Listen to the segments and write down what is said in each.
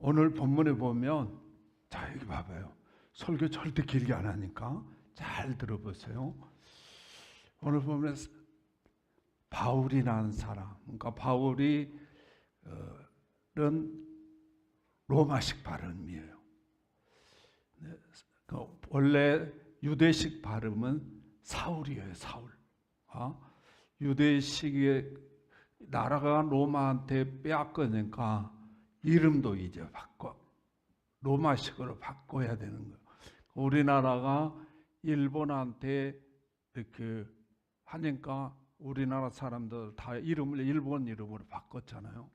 오늘 본문에 보면, 자 여기 봐봐요. 설교 절대 길게 안 하니까 잘 들어보세요. 오늘 보면 바울이라는 사람, 그러니까 바울이 로마식 발음이에요. 원래 유대식 발음은 사울이에요. 사울. 유대식의 나라가 로마한테 빼앗거니까 이름도 이제 로마식으로 바꿔야 되는 거예요. 우리나라가 일본한테 이렇게 하니까 우리나라 사람들 다 이름을 일본 이름으로 바꿨잖아요.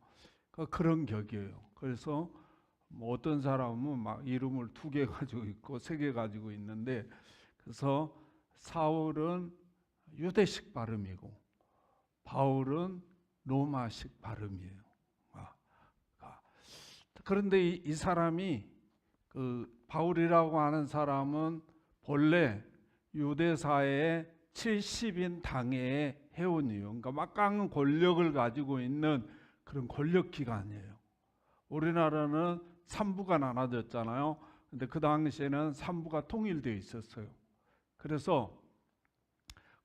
그런 격이에요. 그래서 뭐 어떤 사람은 막 이름을 2개 가지고 있고 3개 가지고 있는데, 그래서 사울은 유대식 발음이고 바울은 로마식 발음이에요. 그런데 이 사람이 바울이라고 하는 사람은 본래 유대사회의 70인 당의 회원이에요. 그러니까 막강한 권력을 가지고 있는 그런 권력 기관이에요. 우리나라는 3부가 나눠졌잖아요. 근데 그 당시에는 3부가 통일되어 있었어요. 그래서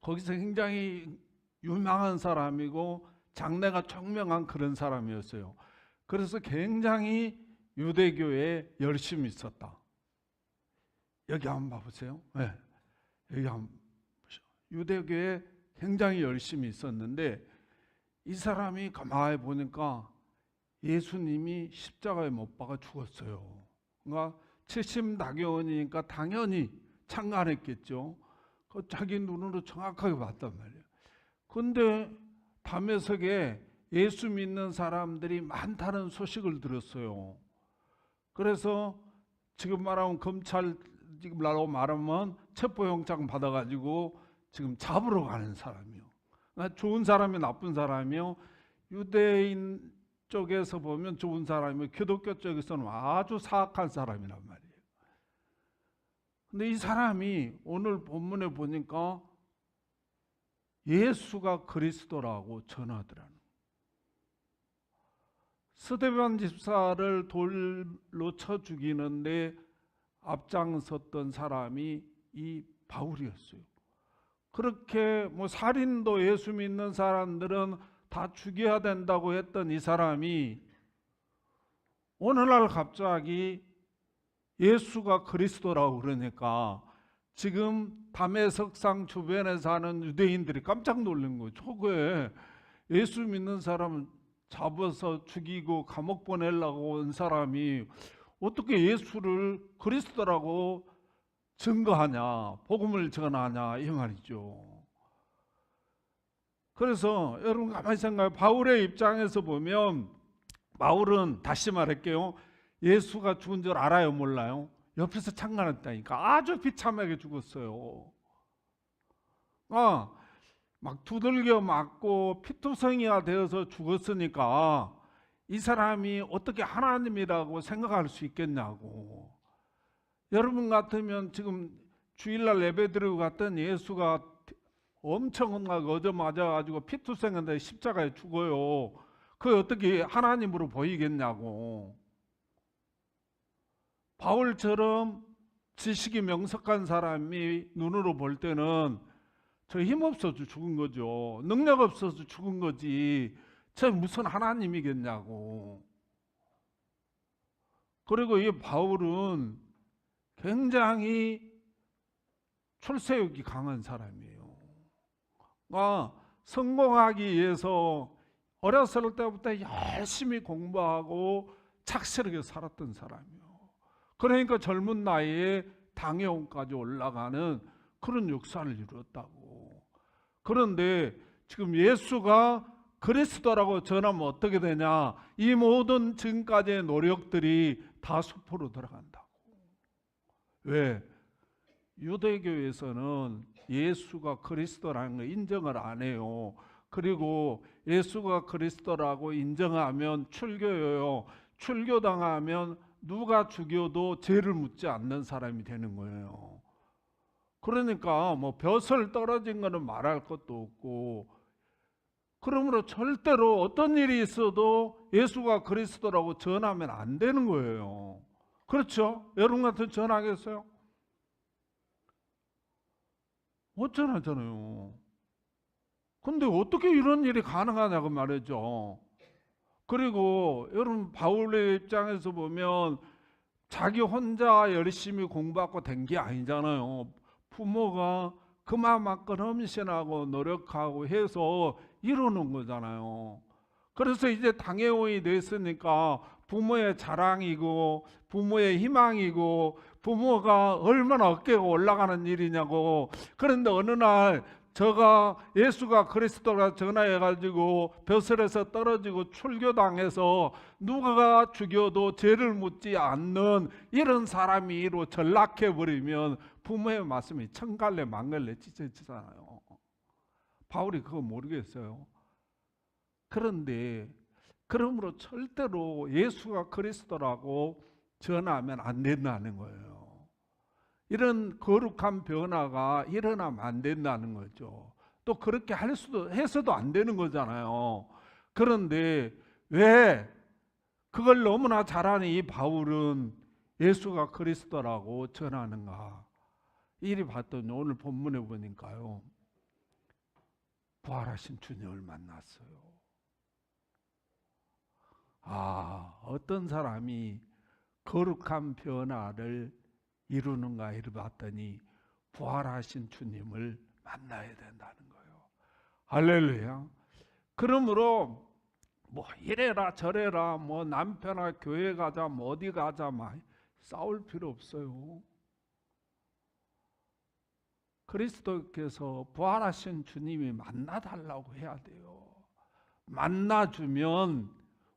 거기서 굉장히 유명한 사람이고 장래가 청명한 그런 사람이었어요. 그래서 굉장히 유대교에 열심히 있었다. 여기 한번 봐보세요. 네. 여기 한번 보시죠. 유대교에 굉장히 열심히 있었는데 이 사람이 가만히 보니까 예수님이 십자가에 못 박아 죽었어요. 그러니까 70나경원이니까 당연히 창간했겠죠. 자기 눈으로 정확하게 봤단 말이에요. 그런데 담에색에 예수 믿는 사람들이 많다는 소식을 들었어요. 그래서 지금 말하면 검찰 지금 말하면 체포영장 받아가지고 지금 잡으러 가는 사람이요. 좋은 사람이 나쁜 사람이요. 유대인 쪽에서 보면 좋은 사람이요. 기독교 쪽에서는 아주 사악한 사람이란 말이에요. 근데 이 사람이 오늘 본문에 보니까 예수가 그리스도라고 전하더라는 거예요. 스데반 집사를 돌로 쳐 죽이는데 앞장섰던 사람이 이 바울이었어요. 그렇게 살인도 예수 믿는 사람들은 다 죽여야 된다고 했던 이 사람이 오늘날 갑자기 예수가 그리스도라고 그러니까 지금 다메섹상 주변에 사는 유대인들이 깜짝 놀란 거예요. 저거에 예수 믿는 사람을 잡아서 죽이고 감옥 보내려고 온 사람이 어떻게 예수를 그리스도라고 증거하냐, 복음을 전하냐 이 말이죠. 그래서 여러분 가만히 생각해요. 바울의 입장에서 보면 바울은 다시 말할게요. 예수가 죽은 줄 알아요, 몰라요? 옆에서 창간했다니까. 아주 비참하게 죽었어요. 막 두들겨 맞고 피투성이가 되어서 죽었으니까 이 사람이 어떻게 하나님이라고 생각할 수 있겠냐고. 여러분 같으면 지금 주일날 예배드리고 갔던 예수가 엄청나게 얻어맞아가지고 피투성인데 십자가에 죽어요. 그게 어떻게 하나님으로 보이겠냐고. 바울처럼 지식이 명석한 사람이 눈으로 볼 때는 저 힘없어서 죽은 거죠. 능력 없어서 죽은 거지. 저 무슨 하나님이겠냐고. 그리고 이 바울은 굉장히 출세욕이 강한 사람이에요. 성공하기 위해서 어렸을 때부터 열심히 공부하고 착실하게 살았던 사람이에요. 그러니까 젊은 나이에 당회원까지 올라가는 그런 역사를 이루었다고. 그런데 지금 예수가 그리스도라고 전하면 어떻게 되냐? 이 모든 지금까지의 노력들이 다 수포로 들어간다고. 왜? 유대교에서는 예수가 그리스도라는 걸 인정을 안 해요. 그리고 예수가 그리스도라고 인정하면 출교예요. 출교당하면 누가 죽여도 죄를 묻지 않는 사람이 되는 거예요. 그러니까 벼슬 떨어진 거는 말할 것도 없고 그러므로 절대로 어떤 일이 있어도 예수가 그리스도라고 전하면 안 되는 거예요. 그렇죠? 여러분 같은 전하겠어요? 못 전하잖아요. 근데 어떻게 이런 일이 가능하냐고 말이죠. 그리고 여러분 바울의 입장에서 보면 자기 혼자 열심히 공부하고 된 게 아니잖아요. 부모가 그만큼 헌신하고 노력하고 해서 이루는 거잖아요. 그래서 이제 당회원이 됐으니까 부모의 자랑이고 부모의 희망이고 부모가 얼마나 어깨가 올라가는 일이냐고. 그런데 어느 날 저가 예수가 그리스도라 전화해가지고 벼슬에서 떨어지고 출교당해서 누가 죽여도 죄를 묻지 않는 이런 사람이 이로 전락해버리면 부모의 말씀이 천갈래 만갈래 찢어지잖아요. 바울이 그거 모르겠어요. 그런데 그러므로 절대로 예수가 그리스도라고 전하면 안 된다는 거예요. 이런 거룩한 변화가 일어나면 안 된다는 거죠. 또 그렇게 해서도 안 되는 거잖아요. 그런데 왜 그걸 너무나 잘하는 이 바울은 예수가 그리스도라고 전하는가? 이리 봤더니 오늘 본문에 보니까요, 부활하신 주님을 만났어요. 어떤 사람이 거룩한 변화를 이루는가 이를 봤더니 부활하신 주님을 만나야 된다는 거예요. 할렐루야. 그러므로 뭐 이래라 저래라 뭐 남편아 교회 가자 뭐 어디 가자 막 싸울 필요 없어요. 그리스도께서 부활하신 주님이 만나달라고 해야 돼요. 만나주면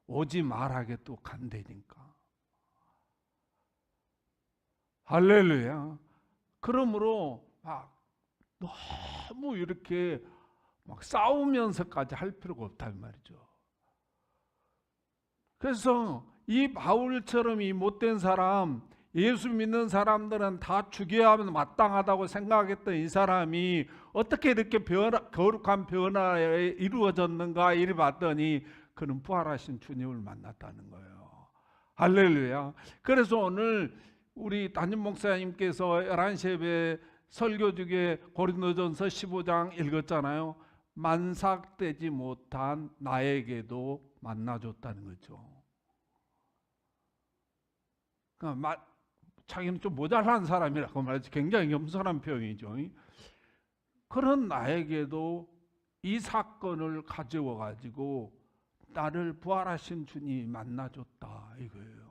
오지 말하게 또 간다니까. 할렐루야. 그러므로 너무 이렇게 막 싸우면서까지 할 필요가 없단 말이죠. 그래서 이 바울처럼 이 못된 사람, 예수 믿는 사람들은 다 죽여야 하면 마땅하다고 생각했던 이 사람이 어떻게 이렇게 거룩한 변화가 이루어졌는가 이리 봤더니 그는 부활하신 주님을 만났다는 거예요. 할렐루야. 그래서 오늘 우리 담임 목사님께서 11시 예배 설교 중에 고린도전서 15장 읽었잖아요. 만삭되지 못한 나에게도 만나줬다는 거죠. 그러니까 자기는 좀 모자란 사람이라고 말하지 굉장히 겸손한 표현이죠. 그런 나에게도 이 사건을 가져와 가지고 나를 부활하신 주님이 만나줬다 이거예요.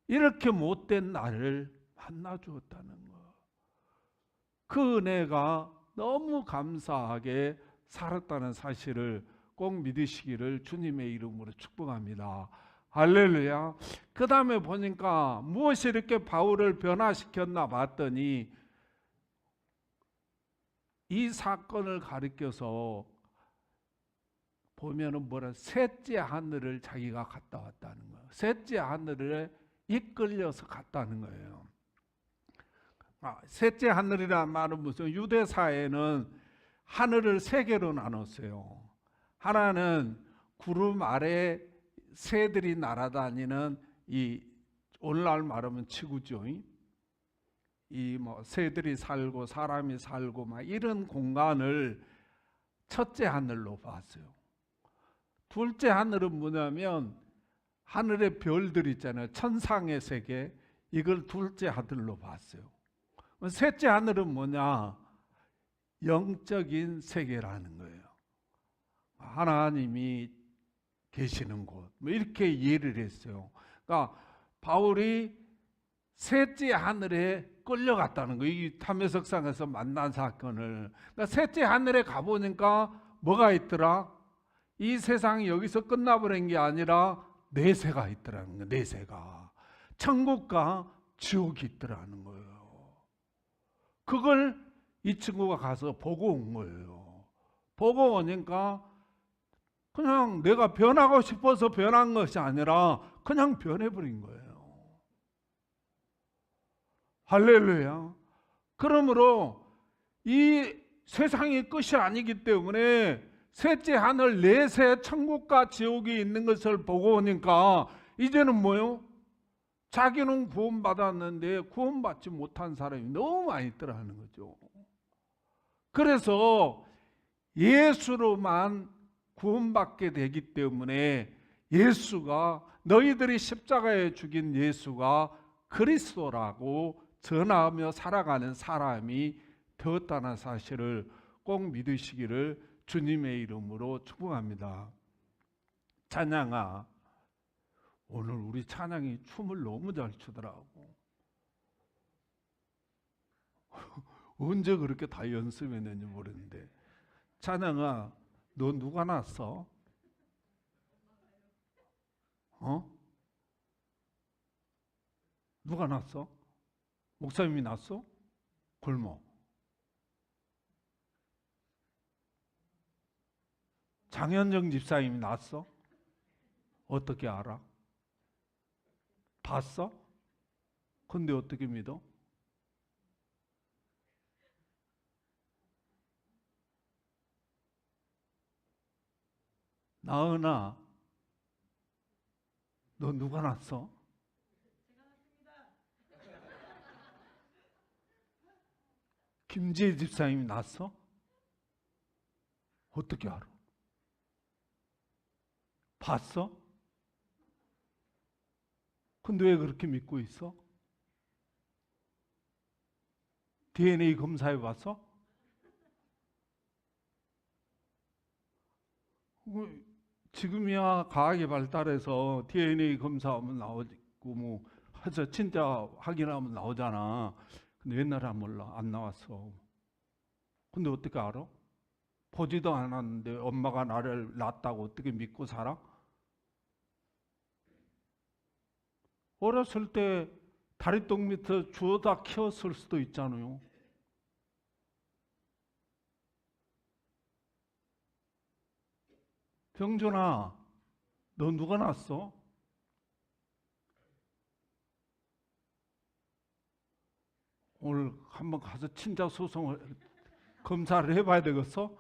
이렇게 못된 나를 만나주었다는 거. 그 은혜가 너무 감사하게 살았다는 사실을 꼭 믿으시기를 주님의 이름으로 축복합니다. 할렐루야. 그 다음에 보니까 무엇이 이렇게 바울을 변화시켰나 봤더니 이 사건을 가리켜서 보면은 셋째 하늘을 자기가 갔다 왔다는 거예요. 셋째 하늘에 이끌려서 갔다는 거예요. 셋째 하늘이라는 말은 무슨 유대사에는 하늘을 세 개로 나눴어요. 하나는 구름 아래 새들이 날아다니는 이 오늘날 말하면 지구죠. 이 뭐 새들이 살고 사람이 살고 막 이런 공간을 첫째 하늘로 봤어요. 둘째 하늘은 뭐냐면 하늘의 별들 있잖아요. 천상의 세계, 이걸 둘째 하늘로 봤어요. 셋째 하늘은 뭐냐? 영적인 세계라는 거예요. 하나님이 계시는 곳, 뭐 이렇게 이해를 했어요. 그러니까 바울이 셋째 하늘에 끌려갔다는 거예요. 이 탐해석상에서 만난 사건을. 그러니까 셋째 하늘에 가보니까 뭐가 있더라? 이 세상이 여기서 끝나버린 게 아니라 내세가 있더라는 거예요. 내세가. 천국과 지옥이 있더라는 거예요. 그걸 이 친구가 가서 보고 온 거예요. 보고 오니까 그냥 내가 변하고 싶어서 변한 것이 아니라 그냥 변해버린 거예요. 할렐루야. 그러므로 이 세상이 끝이 아니기 때문에 셋째 하늘 내세 천국과 지옥이 있는 것을 보고 오니까 이제는 뭐요? 자기는 구원받았는데 구원받지 못한 사람이 너무 많이 있더라는 거죠. 그래서 예수로만 구원받게 되기 때문에 예수가, 너희들이 십자가에 죽인 예수가 그리스도라고 전하며 살아가는 사람이 되었다는 사실을 꼭 믿으시기를 주님의 이름으로 축복합니다. 찬양아, 오늘 우리 찬양이 춤을 너무 잘 추더라고. 언제 그렇게 다 연습했는지 모르는데. 찬양아, 너 누가 낳았어? 누가 낳았어? 목사님이 낳았어? 골목. 장현정 집사님이 낳았어? 어떻게 알아? 봤어? 근데 어떻게 믿어? 나은아, 너 누가 낳았어? 김지혜 집사님이 낳았어? 어떻게 알아? 봤어? 근데 왜 그렇게 믿고 있어? DNA 검사해 봤어? 지금이야 과학이 발달해서 DNA 검사하면 나오고 뭐 해서 진짜 확인하면 나오잖아. 근데 옛날에 몰라, 안 나왔어. 근데 어떻게 알아? 보지도 않았는데 엄마가 나를 낳았다고 어떻게 믿고 살아? 어렸을 때 다리똥 밑에 주워다 키웠을 수도 있잖아요. 병준아, 너 누가 낳았어? 오늘 한번 가서 친자 소송을 검사를 해봐야 되겠어?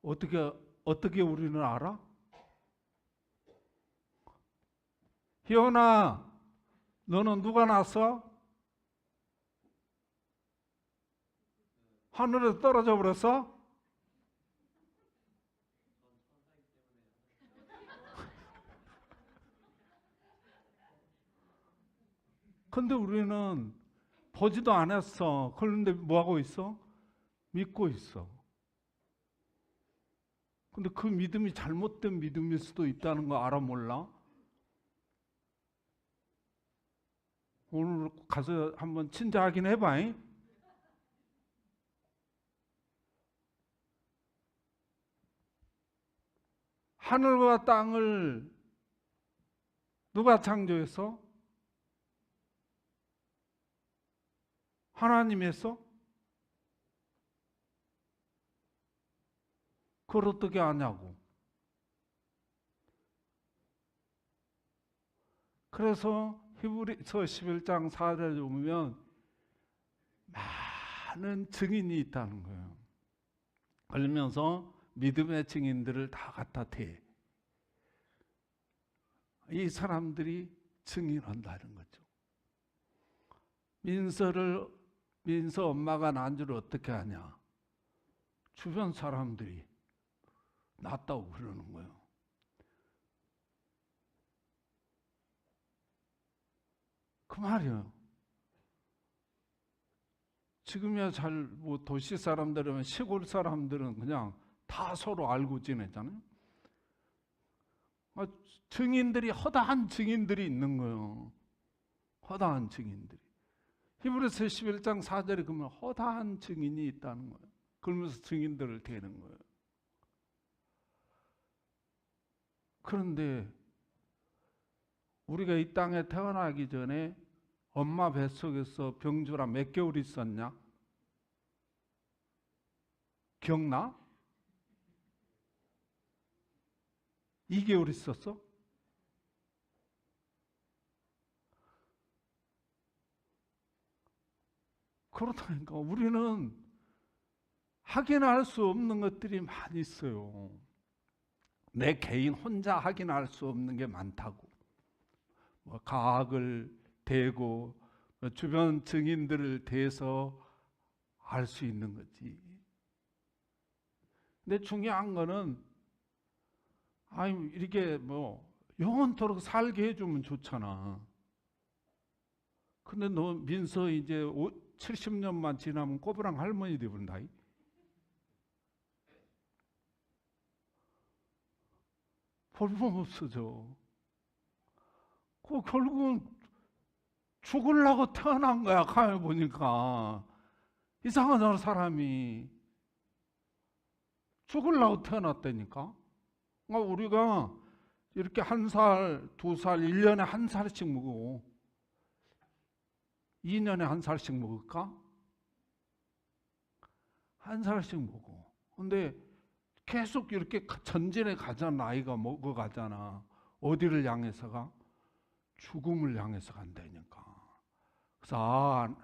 어떻게 우리는 알아? 희원아, 너는 누가 낳았어? 하늘에서 떨어져 버렸어? 근데 우리는 보지도 않았어. 그런데 뭐하고 있어? 믿고 있어. 근데 그 믿음이 잘못된 믿음일 수도 있다는 거 알아 몰라? 오늘 가서 한번 친자 확인해봐. 하늘과 땅을 누가 창조했어? 하나님이 했어? 그걸 어떻게 아냐고. 그래서 히브리서 11장 4절에 보면 많은 증인이 있다는 거예요. 그러면서 믿음의 증인들을 다 갖다 대. 이 사람들이 증인한다는 거죠. 민서 엄마가 난 줄 어떻게 아냐? 주변 사람들이 낳았다고 그러는 거예요. 그 말이에요. 지금이야 뭐 도시 사람들은, 시골 사람들은 그냥 다 서로 알고 지내잖아요. 증인들이, 허다한 증인들이 있는 거예요. 허다한 증인들이. 히브리서 11장 4절에 그러면 허다한 증인이 있다는 거예요. 그러면서 증인들을 대는 거예요. 그런데 우리가 이 땅에 태어나기 전에 엄마 뱃속에서 병주라 몇 개월 있었냐? 기억나? 2개월 있었어? 그렇다니까. 우리는 확인할 수 없는 것들이 많이 있어요. 내 개인 혼자 확인할 수 없는 게 많다고. 뭐 가학을 대고 주변 증인들을 대해서 알 수 있는 거지. 근데 중요한 거는 아니 이렇게 뭐 영원토록 살게 해주면 좋잖아. 근데 너 민서 이제 70년만 지나면 꼬부랑 할머니 되버린다. 볼품 없어져. 그 결국은 죽으려고 태어난 거야. 가만히 보니까 이상하잖아. 사람이 죽으려고 태어났다니까. 그러니까 우리가 이렇게 1살, 2살, 1년에 1살씩 먹어. 2년에 1살씩 먹을까? 1살씩 먹어. 근데 계속 이렇게 전진해 가잖아. 나이가 먹어가잖아. 어디를 향해서 가? 죽음을 향해서 간다니까. 그래서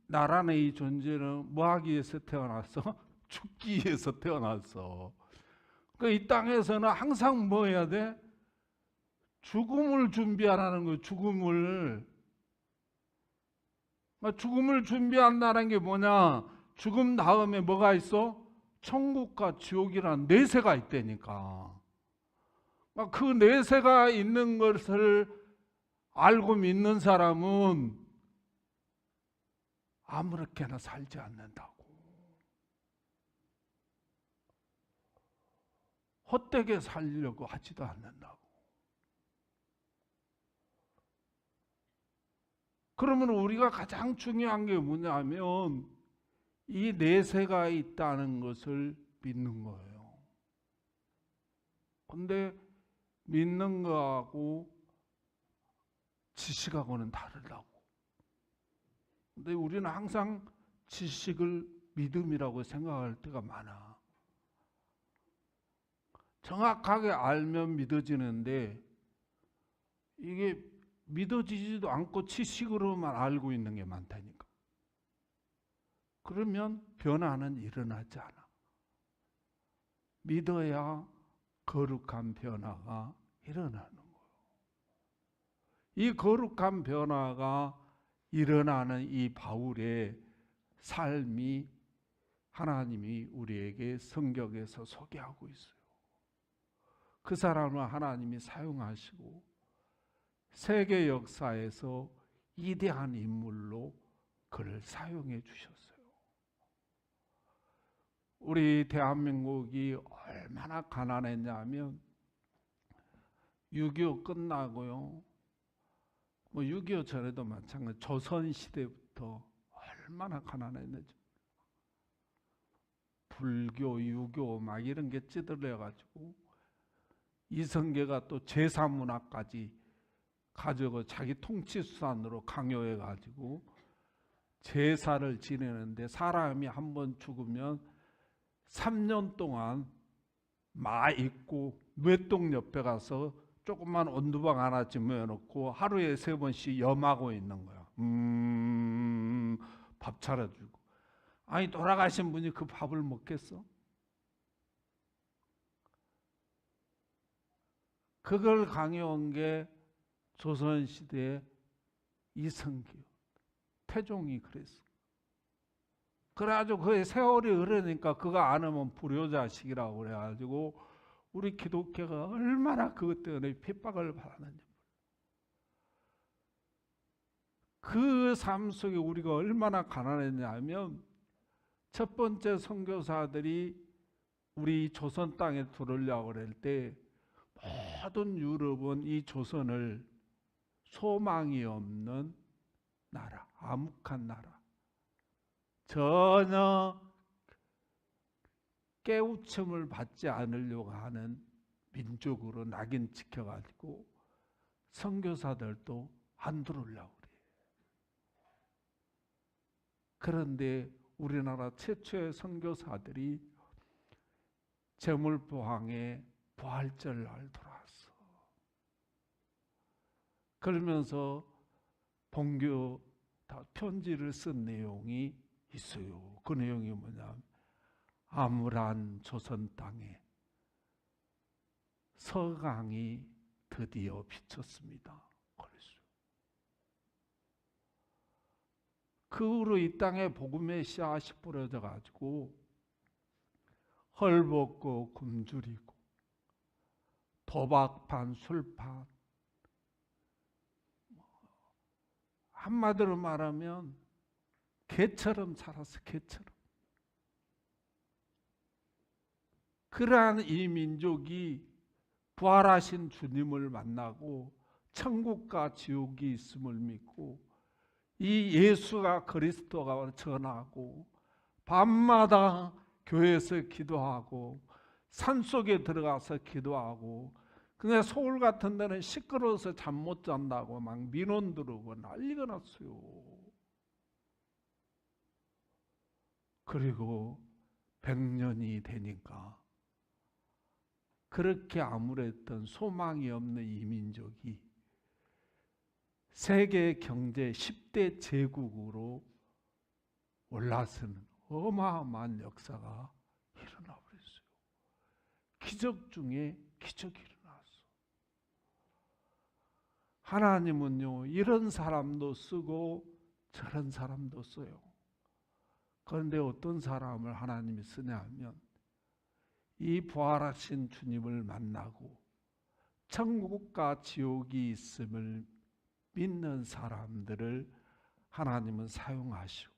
나라는 이 존재는 뭐 하기 위해서 태어났어? 죽기 위해서 태어났어. 이 땅에서는 항상 뭐 해야 돼? 죽음을 준비하라는 거예요. 죽음을 준비한다는 게 뭐냐? 죽음 다음에 뭐가 있어? 천국과 지옥이라는 내세가 있다니까. 그 내세가 있는 것을 알고 믿는 사람은 아무렇게나 살지 않는다고. 헛되게 살려고 하지도 않는다고. 그러면 우리가 가장 중요한 게 뭐냐면 이 내세가 있다는 것을 믿는 거예요. 근데 믿는 거하고 지식하고는 다르다고. 근데 우리는 항상 지식을 믿음이라고 생각할 때가 많아. 정확하게 알면 믿어지는데 이게 믿어지지도 않고 지식으로만 알고 있는 게 많다니까. 그러면 변화는 일어나지 않아. 믿어야 거룩한 변화가 일어나는 거예요. 이 거룩한 변화가 일어나는 이 바울의 삶이 하나님이 우리에게 성경에서 소개하고 있어요. 그 사람을 하나님이 사용하시고 세계 역사에서 위대한 인물로 그를 사용해 주셨어요. 우리 대한민국이 얼마나 가난했냐면 6.25 끝나고요. 뭐 6.25 전에도 마찬가지. 조선시대부터 얼마나 가난했는지. 불교, 유교 막 이런 게 찌들려가지고 이성계가 또 제사문화까지 가지고 자기 통치수단으로 강요해가지고 제사를 지내는데 사람이 한번 죽으면 3년 동안 마 입고 뇌똥 옆에 가서 조그만 온두방 하나 찜해놓고 하루에 3번씩 염하고 있는 거야. 밥 차려주고. 아니 돌아가신 분이 그 밥을 먹겠어? 그걸 강요한 게 조선시대의 이성기, 태종이 그랬어. 그래가지고 그 세월이 흐르니까 그거 안 하면 불효자식이라고 그래가지고 우리 기독교가 얼마나 그것 때문에 핍박을 받았는지. 그 삶 속에 우리가 얼마나 가난했냐면 첫 번째 선교사들이 우리 조선 땅에 들어오려고 그럴 때 모든 유럽은 이 조선을 소망이 없는 나라, 암흑한 나라, 전혀 깨우침을 받지 않으려고 하는 민족으로 낙인 찍혀가지고 선교사들도 안 들어오려고 그래요. 그런데 우리나라 최초의 선교사들이 제물포항에 부활절 날 돌아왔어. 그러면서 본교 편지를 쓴 내용이 있어요. 그 내용이 뭐냐면 암울한 조선 땅에 서강이 드디어 비쳤습니다. 그 후로 이 땅에 복음의 씨앗이 뿌려져 가지고 헐벗고 굶주리고 도박판, 술판, 한마디로 말하면 개처럼 살았어. 개처럼. 그러한 이 민족이 부활하신 주님을 만나고 천국과 지옥이 있음을 믿고 이 예수가 그리스도가 전하고 밤마다 교회에서 기도하고 산속에 들어가서 기도하고 근데 서울 같은 데는 시끄러워서 잠 못 잔다고 막 민원 들어오고 난리가 났어요. 그리고 100년이 되니까 그렇게 암울했던 소망이 없는 이 민족이 세계 경제 10대 제국으로 올라서는 어마어마한 역사가 일어나 버렸어요. 기적 중에 기적이 일어났어. 하나님은요, 이런 사람도 쓰고 저런 사람도 써요. 그런데 어떤 사람을 하나님이 쓰냐 하면 이 부활하신 주님을 만나고 천국과 지옥이 있음을 믿는 사람들을 하나님은 사용하시고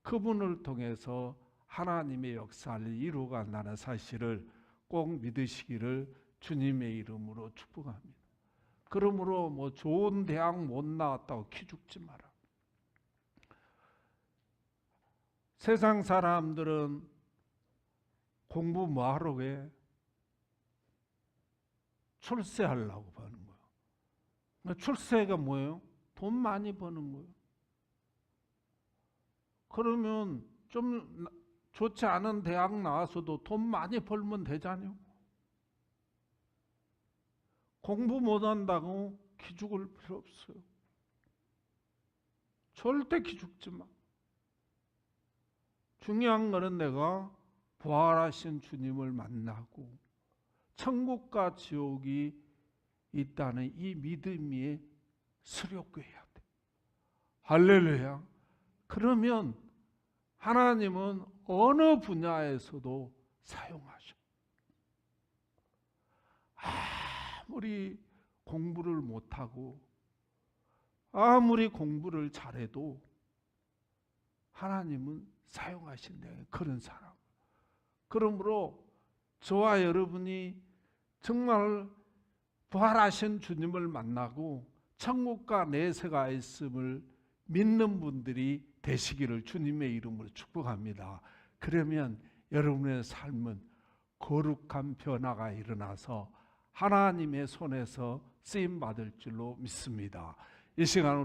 그분을 통해서 하나님의 역사를 이루어간다는 사실을 꼭 믿으시기를 주님의 이름으로 축복합니다. 그러므로 뭐 좋은 대학 못 나왔다고 기죽지 마라. 세상 사람들은 공부 뭐하러 해? 출세하려고 하는 거예요. 출세가 뭐예요? 돈 많이 버는 거예요. 그러면 좀 좋지 않은 대학 나와서도 돈 많이 벌면 되잖아요. 공부 못한다고 기죽을 필요 없어요. 절대 기죽지 마. 중요한 거는 내가 부활하신 주님을 만나고 천국과 지옥이 있다는 이 믿음이 수렵해야 돼. 할렐루야. 그러면 하나님은 어느 분야에서도 사용하셔. 아무리 공부를 못하고 아무리 공부를 잘해도 하나님은 사용하신다. 그런 사람. 그러므로 저와 여러분이 정말 부활하신 주님을 만나고 천국과 내세가 있음을 믿는 분들이 되시기를 주님의 이름으로 축복합니다. 그러면 여러분의 삶은 거룩한 변화가 일어나서 하나님의 손에서 쓰임 받을 줄로 믿습니다. 이 시간 우리